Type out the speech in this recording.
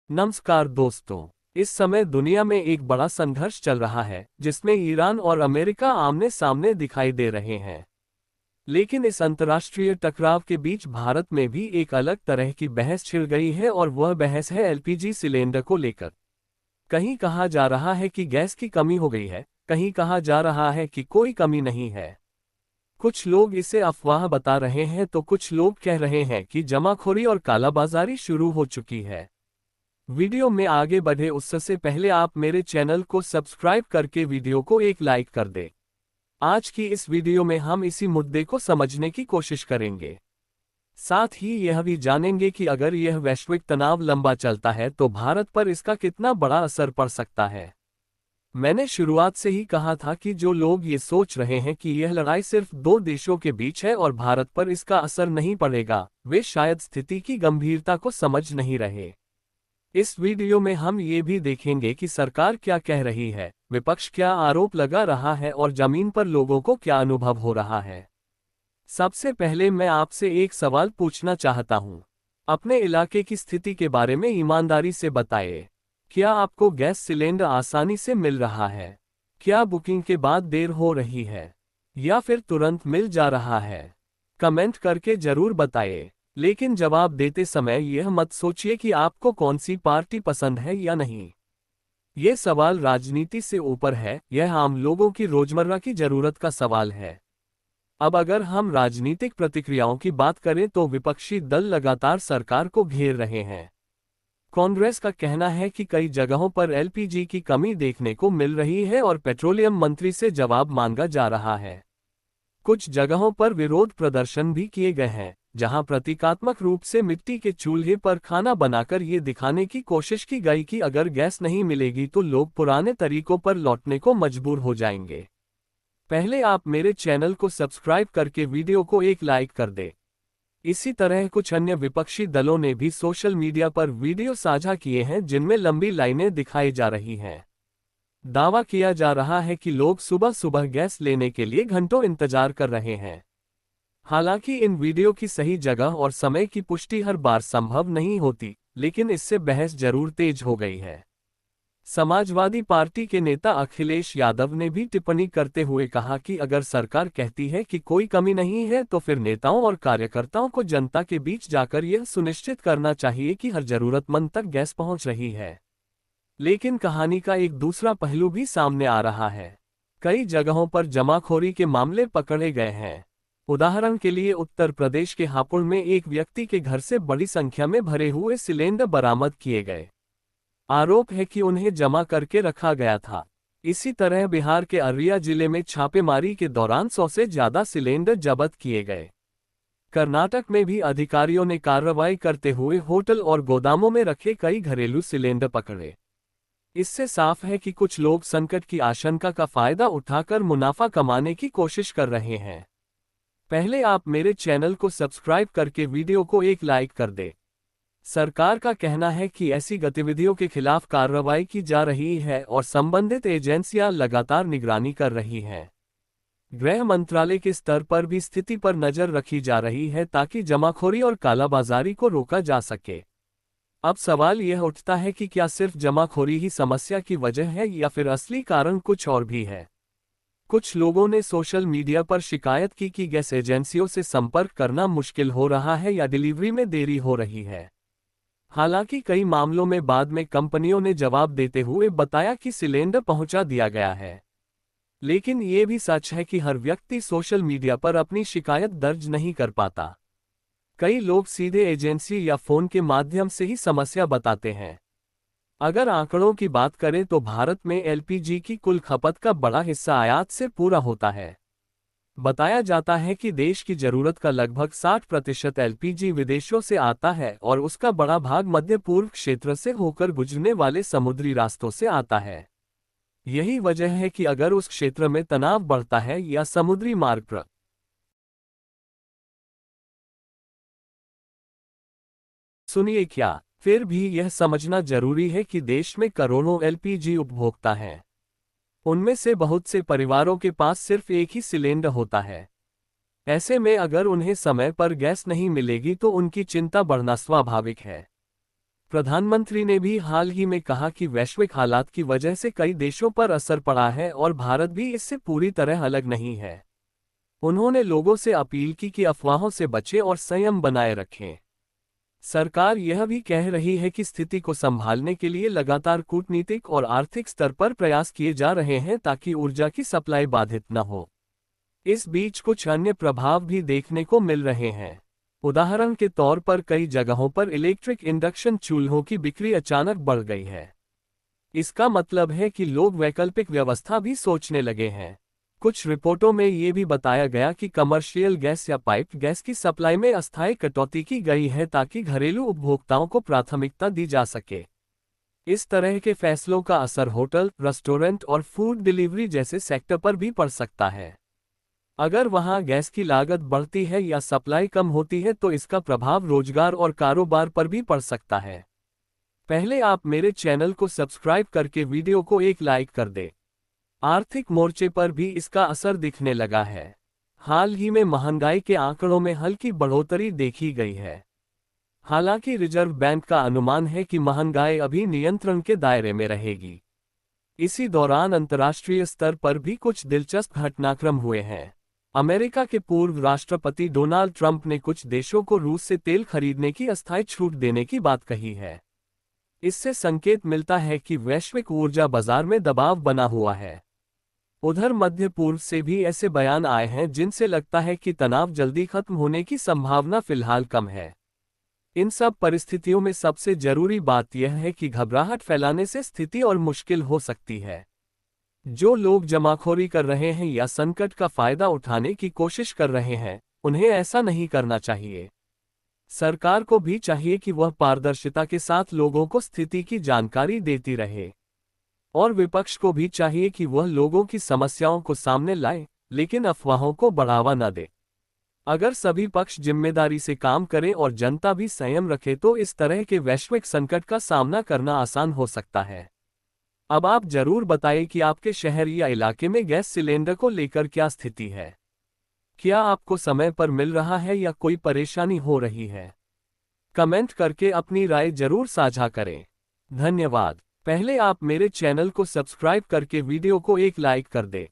नमस्कार दोस्तों। इस समय दुनिया में एक बड़ा संघर्ष चल रहा है जिसमें ईरान और अमेरिका आमने सामने दिखाई दे रहे हैं। लेकिन इस अंतर्राष्ट्रीय टकराव के बीच भारत में भी एक अलग तरह की बहस छिड़ गई है और वह बहस है एलपीजी सिलेंडर को लेकर। कहीं कहा जा रहा है कि गैस की कमी हो गई है, कहीं कहा जा रहा है कि कोई कमी नहीं है। कुछ लोग इसे अफवाह बता रहे हैं तो कुछ लोग कह रहे हैं कि जमाखोरी और कालाबाजारी शुरू हो चुकी है। वीडियो में आगे बढ़े उससे पहले आप मेरे चैनल को सब्सक्राइब करके वीडियो को एक लाइक कर दें। आज की इस वीडियो में हम इसी मुद्दे को समझने की कोशिश करेंगे। साथ ही यह भी जानेंगे कि अगर यह वैश्विक तनाव लंबा चलता है तो भारत पर इसका कितना बड़ा असर पड़ सकता है। मैंने शुरुआत से ही कहा था कि जो लोग ये सोच रहे हैं कि यह लड़ाई सिर्फ दो देशों के बीच है और भारत पर इसका असर नहीं पड़ेगा, वे शायद स्थिति की गंभीरता को समझ नहीं रहे। इस वीडियो में हम ये भी देखेंगे कि सरकार क्या कह रही है, विपक्ष क्या आरोप लगा रहा है और जमीन पर लोगों को क्या अनुभव हो रहा है। सबसे पहले मैं आपसे एक सवाल पूछना चाहता हूँ। अपने इलाके की स्थिति के बारे में ईमानदारी से बताइए। क्या आपको गैस सिलेंडर आसानी से मिल रहा है? क्या बुकिंग के बाद देर हो रही है या फिर तुरंत मिल जा रहा है? कमेंट करके जरूर बताइए। लेकिन जवाब देते समय यह मत सोचिए कि आपको कौन सी पार्टी पसंद है या नहीं। ये सवाल राजनीति से ऊपर है, यह आम लोगों की रोजमर्रा की जरूरत का सवाल है। अब अगर हम राजनीतिक प्रतिक्रियाओं की बात करें तो विपक्षी दल लगातार सरकार को घेर रहे हैं। कांग्रेस का कहना है कि कई जगहों पर एलपीजी की कमी देखने को मिल रही है और पेट्रोलियम मंत्री से जवाब मांगा जा रहा है। कुछ जगहों पर विरोध प्रदर्शन भी किए गए हैं, जहां प्रतीकात्मक रूप से मिट्टी के चूल्हे पर खाना बनाकर ये दिखाने की कोशिश की गई कि अगर गैस नहीं मिलेगी तो लोग पुराने तरीकों पर लौटने को मजबूर हो जाएंगे। पहले आप मेरे चैनल को सब्सक्राइब करके वीडियो को एक लाइक कर दें। इसी तरह कुछ अन्य विपक्षी दलों ने भी सोशल मीडिया पर वीडियो साझा किए हैं जिनमें लंबी लाइनें दिखाई जा रही हैं। दावा किया जा रहा है कि लोग सुबह सुबह गैस लेने के लिए घंटों इंतजार कर रहे हैं। हालांकि इन वीडियो की सही जगह और समय की पुष्टि हर बार संभव नहीं होती, लेकिन इससे बहस जरूर तेज हो गई है। समाजवादी पार्टी के नेता अखिलेश यादव ने भी टिप्पणी करते हुए कहा कि अगर सरकार कहती है कि कोई कमी नहीं है तो फिर नेताओं और कार्यकर्ताओं को जनता के बीच जाकर यह सुनिश्चित करना चाहिए कि हर जरूरतमंद तक गैस पहुंच रही है। लेकिन कहानी का एक दूसरा पहलू भी सामने आ रहा है। कई जगहों पर जमाखोरी के मामले पकड़े गए हैं। उदाहरण के लिए उत्तर प्रदेश के हापुड़ में एक व्यक्ति के घर से बड़ी संख्या में भरे हुए सिलेंडर बरामद किए गए। आरोप है कि उन्हें जमा करके रखा गया था। इसी तरह बिहार के अररिया जिले में छापेमारी के दौरान 100 से ज्यादा सिलेंडर जब्त किए गए। कर्नाटक में भी अधिकारियों ने कार्रवाई करते हुए होटल और गोदामों में रखे कई घरेलू सिलेंडर पकड़े। इससे साफ है कि कुछ लोग संकट की आशंका का फायदा उठाकर मुनाफा कमाने की कोशिश कर रहे हैं। पहले आप मेरे चैनल को सब्सक्राइब करके वीडियो को एक लाइक कर दें। सरकार का कहना है कि ऐसी गतिविधियों के खिलाफ कार्रवाई की जा रही है और संबंधित एजेंसियां लगातार निगरानी कर रही हैं। गृह मंत्रालय के स्तर पर भी स्थिति पर नजर रखी जा रही है ताकि जमाखोरी और कालाबाजारी को रोका जा सके। अब सवाल यह उठता है कि क्या सिर्फ जमाखोरी ही समस्या की वजह है या फिर असली कारण कुछ और भी है। कुछ लोगों ने सोशल मीडिया पर शिकायत की कि गैस एजेंसियों से संपर्क करना मुश्किल हो रहा है या डिलीवरी में देरी हो रही है। हालांकि कई मामलों में बाद में कंपनियों ने जवाब देते हुए बताया कि सिलेंडर पहुंचा दिया गया है। लेकिन ये भी सच है कि हर व्यक्ति सोशल मीडिया पर अपनी शिकायत दर्ज नहीं कर पाता। कई लोग सीधे एजेंसी या फोन के माध्यम से ही समस्या बताते हैं। अगर आंकड़ों की बात करें तो भारत में एलपीजी की कुल खपत का बड़ा हिस्सा आयात से पूरा होता है। बताया जाता है कि देश की जरूरत का लगभग 60% एलपीजी विदेशों से आता है और उसका बड़ा भाग मध्य पूर्व क्षेत्र से होकर गुजरने वाले समुद्री रास्तों से आता है। यही वजह है कि अगर उस क्षेत्र में तनाव बढ़ता है या समुद्री मार्ग पर सुनिए, क्या फिर भी यह समझना जरूरी है कि देश में करोड़ों एलपीजी उपभोक्ता हैं। उनमें से बहुत से परिवारों के पास सिर्फ एक ही सिलेंडर होता है। ऐसे में अगर उन्हें समय पर गैस नहीं मिलेगी तो उनकी चिंता बढ़ना स्वाभाविक है। प्रधानमंत्री ने भी हाल ही में कहा कि वैश्विक हालात की वजह से कई देशों पर असर पड़ा है और भारत भी इससे पूरी तरह अलग नहीं है। उन्होंने लोगों से अपील की कि अफवाहों से बचें और संयम बनाए रखें। सरकार यह भी कह रही है कि स्थिति को संभालने के लिए लगातार कूटनीतिक और आर्थिक स्तर पर प्रयास किए जा रहे हैं ताकि ऊर्जा की सप्लाई बाधित न हो। इस बीच कुछ अन्य प्रभाव भी देखने को मिल रहे हैं। उदाहरण के तौर पर कई जगहों पर इलेक्ट्रिक इंडक्शन चूल्हों की बिक्री अचानक बढ़ गई है। इसका मतलब है कि लोग वैकल्पिक व्यवस्था भी सोचने लगे हैं। कुछ रिपोर्टों में ये भी बताया गया कि कमर्शियल गैस या पाइप गैस की सप्लाई में अस्थायी कटौती की गई है ताकि घरेलू उपभोक्ताओं को प्राथमिकता दी जा सके। इस तरह के फैसलों का असर होटल, रेस्टोरेंट और फूड डिलीवरी जैसे सेक्टर पर भी पड़ सकता है। अगर वहां गैस की लागत बढ़ती है या सप्लाई कम होती है तो इसका प्रभाव रोजगार और कारोबार पर भी पड़ सकता है। पहले आप मेरे चैनल को सब्सक्राइब करके वीडियो को एक लाइक कर दें। आर्थिक मोर्चे पर भी इसका असर दिखने लगा है। हाल ही में महंगाई के आंकड़ों में हल्की बढ़ोतरी देखी गई है। हालांकि रिजर्व बैंक का अनुमान है कि महंगाई अभी नियंत्रण के दायरे में रहेगी। इसी दौरान अंतर्राष्ट्रीय स्तर पर भी कुछ दिलचस्प घटनाक्रम हुए हैं। अमेरिका के पूर्व राष्ट्रपति डोनाल्ड ट्रंप ने कुछ देशों को रूस से तेल खरीदने की अस्थायी छूट देने की बात कही है। इससे संकेत मिलता है कि वैश्विक ऊर्जा बाजार में दबाव बना हुआ है। उधर मध्य पूर्व से भी ऐसे बयान आए हैं जिनसे लगता है कि तनाव जल्दी खत्म होने की संभावना फिलहाल कम है। इन सब परिस्थितियों में सबसे जरूरी बात यह है कि घबराहट फैलाने से स्थिति और मुश्किल हो सकती है। जो लोग जमाखोरी कर रहे हैं या संकट का फायदा उठाने की कोशिश कर रहे हैं, उन्हें ऐसा नहीं करना चाहिए। सरकार को भी चाहिए कि वह पारदर्शिता के साथ लोगों को स्थिति की जानकारी देती रहे। और विपक्ष को भी चाहिए कि वह लोगों की समस्याओं को सामने लाए, लेकिन अफवाहों को बढ़ावा न दे। अगर सभी पक्ष जिम्मेदारी से काम करें और जनता भी संयम रखे तो इस तरह के वैश्विक संकट का सामना करना आसान हो सकता है। अब आप जरूर बताइए कि आपके शहर या इलाके में गैस सिलेंडर को लेकर क्या स्थिति है। क्या आपको समय पर मिल रहा है या कोई परेशानी हो रही है? कमेंट करके अपनी राय जरूर साझा करें। धन्यवाद। पहले आप मेरे चैनल को सब्सक्राइब करके वीडियो को एक लाइक कर दें।